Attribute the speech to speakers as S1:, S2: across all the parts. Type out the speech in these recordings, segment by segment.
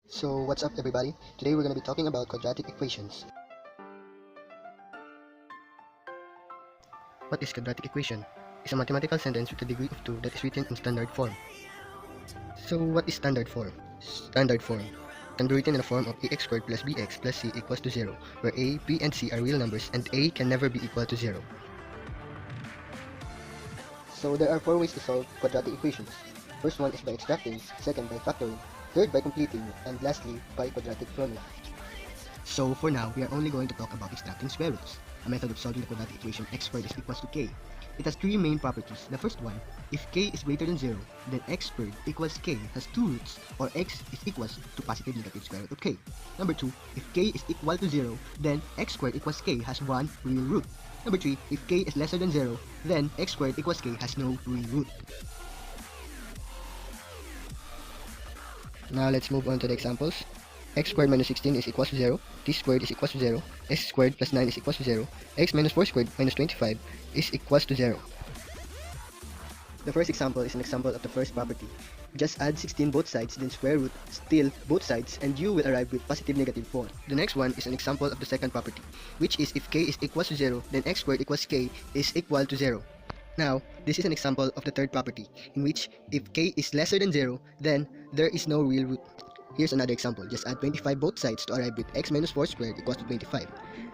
S1: So what's up everybody? Today we're going to be talking about quadratic equations. What is quadratic equation? It's a mathematical sentence with a degree of 2 that is written in standard form. So what is standard form? Standard form can be written in the form of ax squared plus bx plus c equals to 0, where a, b, and c are real numbers and a can never be equal to 0. So there are 4 ways to solve quadratic equations. First one is by extracting, second by factoring, third by completing, and lastly by quadratic formula. So for now, we are only going to talk about extracting square roots, a method of solving the quadratic equation x squared is equals to k. It has 3 main properties. The first one, if k is greater than 0, then x squared equals k has 2 roots, or x is equals to positive negative square root of k. Number 2, if k is equal to 0, then x squared equals k has 1 real root. Number 3, if k is lesser than 0, then x squared equals k has no real root. Now let's move on to the examples. X squared minus 16 is equals to 0, t squared is equals to 0, x squared plus 9 is equals to 0, x minus 4 squared minus 25 is equals to 0. The first example is an example of the first property. Just add 16 both sides, then square root still both sides, and you will arrive with positive negative 4. The next one is an example of the second property, which is if k is equals to 0, then x squared equals k is equal to 0. Now, this is an example of the third property, in which if k is lesser than 0, then there is no real root. Here's another example. Just add 25 both sides to arrive with x minus 4 squared equals to 25.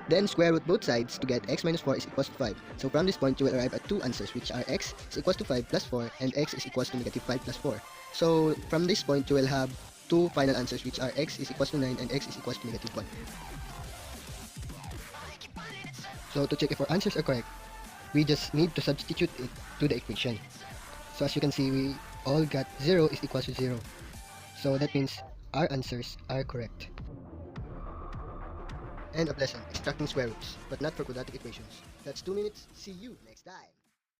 S1: Then square root both sides to get x minus 4 is equals to 5. So from this point, you will arrive at two answers, which are x is equals to 5 plus 4 and x is equals to negative 5 plus 4. So from this point, you will have two final answers, which are x is equals to 9 and x is equals to negative 1. So to check if our answers are correct, we just need to substitute it to the equation. So as you can see, we all got 0 is equals to 0. So that means our answers are correct. End of lesson. Extracting square roots, but not for quadratic equations. That's 2 minutes. See you next time.